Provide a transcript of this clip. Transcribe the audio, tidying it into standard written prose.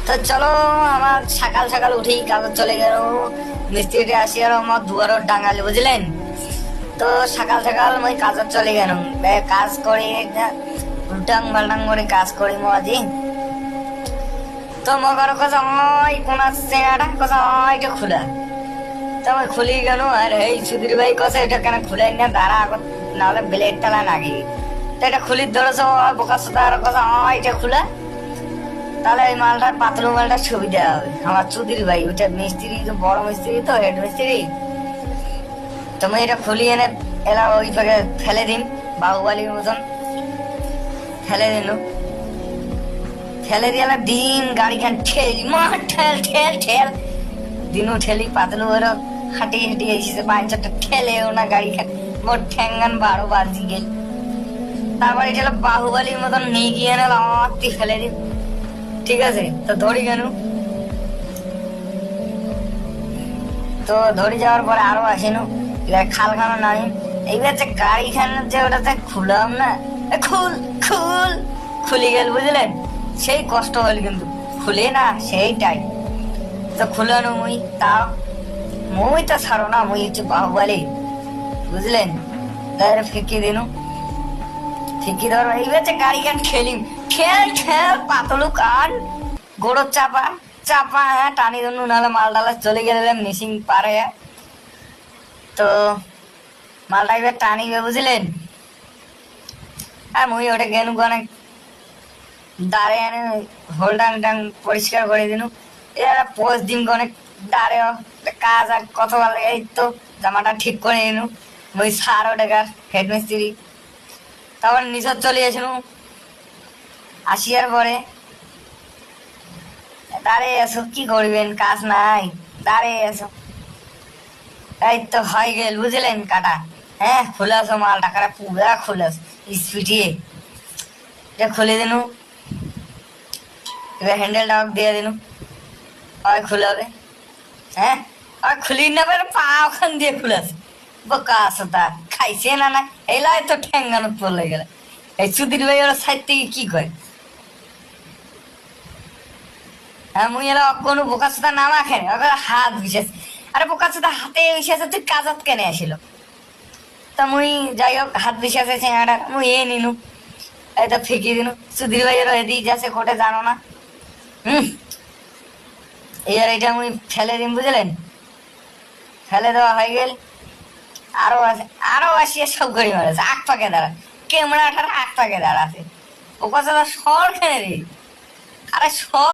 তো চলো আমার সকাল সকাল উঠেই কাজ চলে গেল, মিস্ত্রিটা আসি আর আমার দুয়ারও ডাঙালে বুঝলেন। তো সকাল সকাল মই কাজ চলে গেল, কাজ করে উল্টাং পাল্টাং করে কাজ করি মাঝি। তো মগর কথা ওই কোন চেনাটা কথা এটা খোলা, তো আমি খুলি গেল। আর এই সুধীর ভাই কথা এটা কেন খুলাই না, দাঁড়া নাহলে ব্লেড টালা নাগি। তো এটা খুলি ধরেছে বোকা সুতার কথা এটা খোলা, তাহলে এই মালটার পাতলু মালটার ছবি দেওয়া হবে। আমার চুদির ভাই ওইটা মিস্ত্রি, তো বড় মিস্ত্রি, তো হেড মিস্ত্রি। তুমি এটা খুলি এনে এলা ওই ফাঁকে ফেলে দিন, বাহুবালির মতন ফেলে দিল। ফেলে দিয়ে দিন গাড়িখান ঠেলি, মা ঠেল ঠেল ঠেল দিনু ঠেলি, পাতলু ওরা হাঁটি হাঁটি এসেছে পাঁচটা ঠেলেও না গাড়িখান, মোট ঠ্যাঙ্গান 12 বাজি গেল। তারপর এটা বাহুবালির মতন নিয়ে গিয়ে এনে অতি ফেলে দিন। ঠিক আছে, তো ধরি কেন, তো ধরে যাওয়ার পরে আরো আসেন, এবার খাল খানো নামি। এইবার যে গাড়ি খান যে ওটাতে খুলাম না, খুল খুল খুলি গেল বুঝলেন। সেই কষ্ট হল কিন্তু খুলে না সেইটাই। তো খুলানো মুই, তা মুই তো ছাড়ো না, মুই হচ্ছে বাহুবালি বুঝলেন। তাহলে ফেঁকে দিন, ফেঁকি ধরো। এইবার যে গাড়ি খান ঠেলিম, ঠেল ঠেল পাতলু কান গোড়ো চাপা চাপা, হ্যাঁ টানি ধরুন, নাহলে মাল ডালা চলে গেলাম মিসিং পারে। তো মালটা এবার টানিবে বুঝলেন। আর মুই ওটা গেনু অনেক দাঁড়ে এনে হোল্ডাং টাং পরিষ্কার করে দিনু। এরা পোষ দিন অনেক দাঁড়ে কাজ আর কত ভালো। এই তো জামাটা ঠিক করে নিনু, মুই সার ওটাকার হেড মিস্ত্রি। তারপর নিচত চলে আসনু, আসিয়ার পরে দাঁড়িয়ে এসো, কি করবেন কাজ নাই, দাঁড়িয়ে এসো। এই তো হয়ে গেল বুঝলেন কাটা। হ্যাঁ খুলাস মাল টাকাটা পুরা খুলাস স্পিটিয়ে, এটা খুলে দিনু। এবার হ্যান্ডেলটা দিয়ে দিনু, আর খুলে হবে। হ্যাঁ আর খুলি না পারে পা ওখান দিয়ে খুলাস, বোকা আসতা খাইছে না না এলাই তো ঠ্যাঙ্গানো পড়লে গেলে। এই চুদির ভাই ওরা সাইড থেকে কি করে, হ্যাঁ মুই এরা কোনো বোকা সুতা নামা খেনে হাত বিশেষ। আরে বোকা সুতা হাতে বিশেষ তুই কাজত কেনে আসিল। তা মুই যাই হোক হাত বিশেষ চেঙাটা মুই এ নিনু, এই তো ফেঁকি দিনু। সুধীর ভাইয়ের এদিক যাচ্ছে কোটে জানো না। এবার এটা মুই ফেলে দিন বুঝলেন। ফেলে দেওয়া হয়ে গেল, আরো আছে আরো আসিয়ে সব ঘড়ি মারাছে আখ পাকে দাঁড়া, কেমড়াটার আখ পাকে দাঁড়াছে। ও কথা সর খেনে রে, আরে সর।